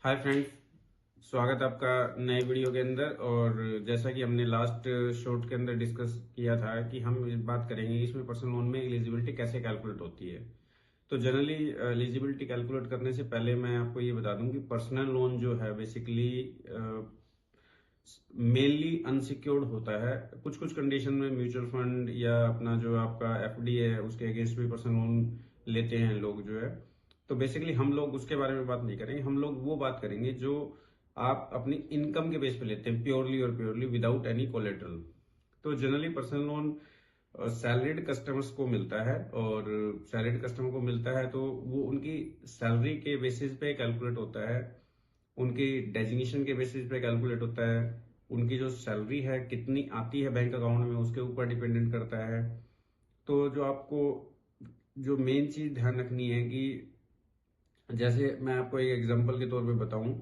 Hi friends, स्वागत है आपका नए वीडियो के अंदर। और जैसा कि हमने लास्ट शॉर्ट के अंदर डिस्कस किया था कि हम बात करेंगे इसमें पर्सनल लोन में एलिजिबिलिटी कैसे कैलकुलेट होती है। तो जनरली एलिजिबिलिटी कैलकुलेट करने से पहले मैं आपको ये बता दूं कि पर्सनल लोन जो है बेसिकली मेनली अनसिक्योर्ड होता है। कुछ कुछ कंडीशन में म्यूचुअल फंड या अपना जो आपका एफडी है उसके अगेंस्ट भी पर्सनल लोन लेते हैं लोग जो है। तो बेसिकली हम लोग उसके बारे में बात नहीं करेंगे, हम लोग वो बात करेंगे जो आप अपनी इनकम के बेस पे लेते हैं, प्योरली और प्योरली विदाउट एनी कोलेटरल। तो generally personal loan salaried customers को मिलता है, और सैलरीड कस्टमर को मिलता है तो वो उनकी सैलरी के बेसिस पे कैलकुलेट होता है, उनकी डेजिग्नेशन के बेसिस पे कैलकुलेट होता है। उनकी जो सैलरी है कितनी आती है बैंक अकाउंट में उसके ऊपर डिपेंडेंट करता है। तो जो आपको जो मेन चीज ध्यान रखनी है कि जैसे मैं आपको एक एग्जांपल के तौर पे बताऊं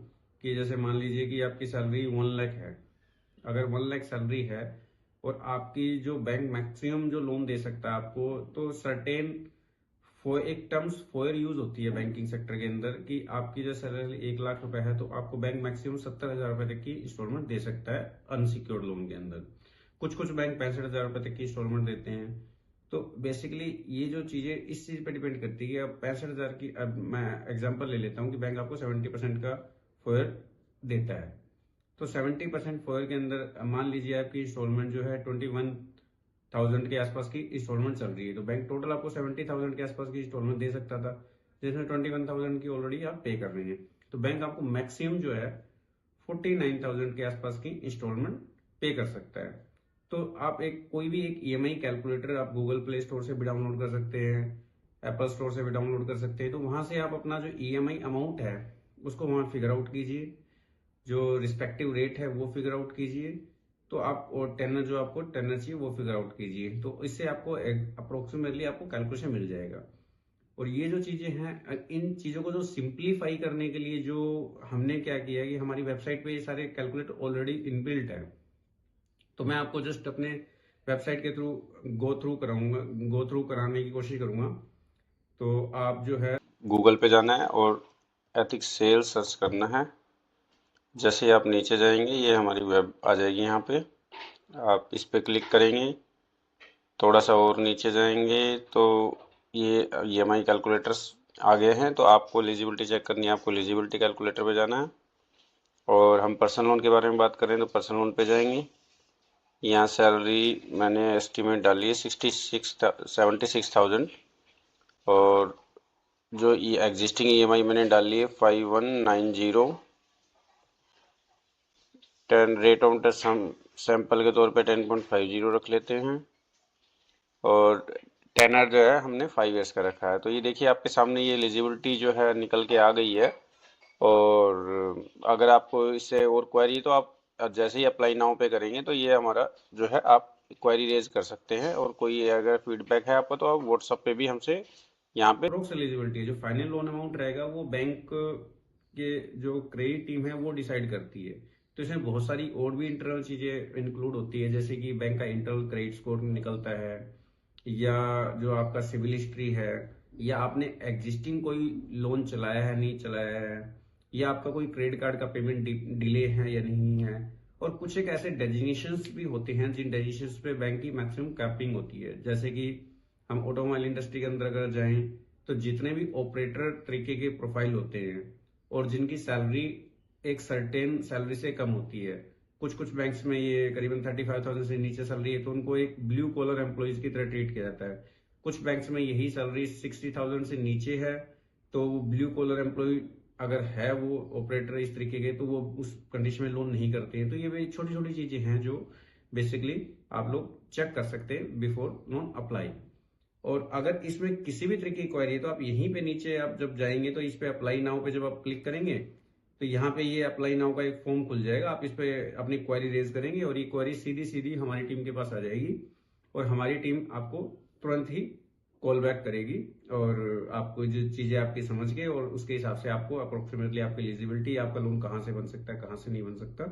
कि जैसे मान लीजिए कि आपकी सैलरी 1 लाख है। अगर 1 लाख सैलरी है और आपकी जो बैंक मैक्सिमम जो लोन दे सकता है आपको, तो सर्टेन फॉर एक टर्म्स फॉर यूज होती है बैंकिंग सेक्टर के अंदर कि आपकी जो सैलरी 1 लाख रुपए है तो आपको बैंक मैक्सिमम 70,000 रुपए तक की इंस्टॉलमेंट दे सकता है अनसिक्योर्ड लोन के अंदर। कुछ कुछ बैंक 65,000 रुपए तक की इंस्टॉलमेंट देते हैं। तो बेसिकली ये जो चीजें इस चीज पे डिपेंड करती है कि अब 65,000 की, अब मैं एग्जांपल ले लेता हूँ कि बैंक आपको 70% का फोयर देता है। तो 70% फोयर के अंदर मान लीजिए आपकी इंस्टॉलमेंट जो है 21,000 के आसपास की इंस्टॉलमेंट चल रही है, तो बैंक टोटल आपको 70,000 के आसपास की इंस्टॉलमेंट दे सकता था, जिसमें 21,000 की ऑलरेडी आप पे कर रहे हैं। तो बैंक आपको मैक्सिमम जो है 49,000 के आसपास की इंस्टॉलमेंट पे कर सकता है। तो आप एक कोई भी एक ईएमआई कैलकुलेटर आप गूगल प्ले स्टोर से भी डाउनलोड कर सकते हैं, एप्पल स्टोर से भी डाउनलोड कर सकते हैं। तो वहां से आप अपना जो ईएमआई अमाउंट है उसको वहां फिगर आउट कीजिए, जो रिस्पेक्टिव रेट है वो फिगर आउट कीजिए। तो आप और टेनर जो आपको टेनर चाहिए वो फिगर आउट कीजिए, तो इससे आपको अप्रोक्सीमेटली आपको कैलकुलेशन मिल जाएगा। और ये जो चीजें हैं, इन चीजों को जो सिंप्लीफाई करने के लिए जो हमने क्या किया है कि हमारी वेबसाइट पे ये सारे कैलकुलेटर ऑलरेडी इनबिल्ट है। तो मैं आपको जस्ट अपने वेबसाइट के थ्रू गो थ्रू कराने की कोशिश करूंगा। तो आप जो है गूगल पे जाना है और एथिक्स सेल सर्च करना है। जैसे ही आप नीचे जाएंगे ये हमारी वेब आ जाएगी, यहाँ पे आप इस पे क्लिक करेंगे। थोड़ा सा और नीचे जाएंगे तो ये ईएमआई कैलकुलेटर्स आ गए हैं। तो आपको एलिजिबिलिटी चेक करनी है, आपको एलिजिबिलिटी कैलकुलेटर पे जाना है। और हम पर्सनल लोन के बारे में बात करें तो पर्सनल लोन पे जाएंगे। यहाँ सैलरी मैंने एस्टिमेट डाली है 76,000। और जो ये एग्जिस्टिंग ईएमआई मैंने डाली है 5190। 10 रेट ऑफ इंटरेस्ट सैंपल के तौर पे 10.50 रख लेते हैं। और टेनर जो है हमने 5 ईयर्स का रखा है। तो ये देखिए आपके सामने ये एलिजिबिलिटी जो है निकल के आ गई है। और अगर आपको इससे और क्वेरी तो आप जैसे ही अप्लाई नाउ पे करेंगे तो ये हमारा जो है आप क्वेरी रेज कर सकते हैं। और कोई अगर फीडबैक है आपको तो आप व्हाट्सएप पे भी हमसे यहाँ पे अप्रोक्स एलिजिबिलिटी जो फाइनल लोन अमाउंट रहेगा वो बैंक के जो क्रेडिट टीम है वो डिसाइड करती है। तो इसमें बहुत सारी और भी इंटरनल चीजें इंक्लूड होती है, जैसे कि बैंक का इंटरनल क्रेडिट स्कोर निकलता है, या जो आपका सिविल हिस्ट्री है, या आपने एग्जिस्टिंग कोई लोन चलाया है नहीं चलाया है, या आपका कोई क्रेडिट कार्ड का पेमेंट डिले है या नहीं है। और कुछ एक ऐसे डेजिग्नेशंस भी होते हैं जिन डेजिग्नेशंस पे बैंक की मैक्सिमम कैपिंग होती है। जैसे कि हम ऑटोमोबाइल इंडस्ट्री के अंदर अगर जाएं तो जितने भी ऑपरेटर तरीके के प्रोफाइल होते हैं और जिनकी सैलरी एक सर्टेन सैलरी से कम होती है, कुछ कुछ बैंक्स में ये करीबन 35,000 से नीचे सैलरी है तो उनको एक ब्लू कॉलर एम्प्लॉयज की तरह ट्रीट किया जाता है। कुछ बैंक्स में यही सैलरी 60,000 से नीचे है तो वो ब्लू कॉलर एम्प्लॉय अगर है वो ऑपरेटर इस तरीके के तो वो उस कंडीशन में लोन नहीं करते हैं। तो ये भी छोटी छोटी चीजें हैं जो बेसिकली आप लोग चेक कर सकते हैं बिफोर लोन अप्लाई। और अगर इसमें किसी भी तरीके की क्वेरी है तो आप यहीं पे नीचे आप जब जाएंगे तो इस पे अप्लाई नाउ पे जब आप क्लिक करेंगे तो यहाँ पे ये अप्लाई नाउ का एक फॉर्म खुल जाएगा। आप इस पे अपनी क्वेरी रेज करेंगे और ये क्वेरी सीधी सीधी हमारी टीम के पास आ जाएगी और हमारी टीम आपको तुरंत ही कॉल बैक करेगी। और आपको जो चीजें आपकी समझ के और उसके हिसाब से आपको अप्रोक्सीमेटली आपकी एलिजिबिलिटी, आपका लोन कहाँ से बन सकता है कहाँ से नहीं बन सकता,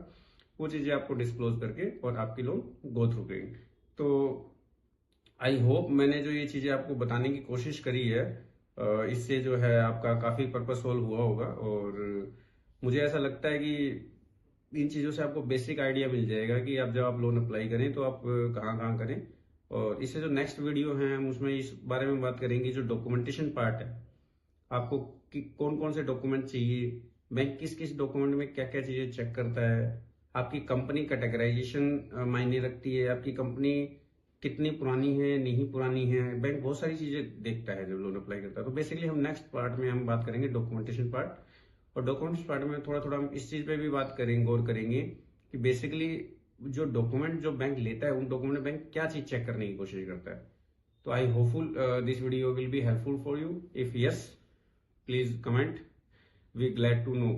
वो चीजें आपको डिस्क्लोज करके और आपकी लोन गो थ्रू करेंगे। तो आई होप मैंने जो ये चीजें आपको बताने की कोशिश करी है इससे जो है आपका काफी पर्पस सोल्व हुआ होगा। और मुझे ऐसा लगता है कि इन चीज़ों से आपको बेसिक आइडिया मिल जाएगा कि आप जब आप लोन अप्लाई करें तो आप कहाँ कहाँ करें। और इससे जो नेक्स्ट वीडियो है हम उसमें इस बारे में बात करेंगे, जो डॉक्यूमेंटेशन पार्ट है, आपको कौन कौन से डॉक्यूमेंट चाहिए, बैंक किस किस डॉक्यूमेंट में क्या क्या चीज़ें चेक करता है, आपकी कंपनी कैटेगराइजेशन मायने रखती है, आपकी कंपनी कितनी पुरानी है नहीं पुरानी है, बैंक बहुत सारी चीज़ें देखता है जब लोन अप्लाई करता है। तो बेसिकली हम नेक्स्ट पार्ट में हम बात करेंगे डॉक्यूमेंटेशन पार्ट। और डॉक्यूमेंट्स पार्ट में थोड़ा थोड़ा हम इस चीज़ पे भी बात करेंगे, गौर करेंगे कि बेसिकली जो डॉक्यूमेंट जो बैंक लेता है उन डॉक्यूमेंट में बैंक क्या चीज़ चेक करने की कोशिश करता है। तो I hopeful this video will be helpful for you. If yes, please comment. We glad to know.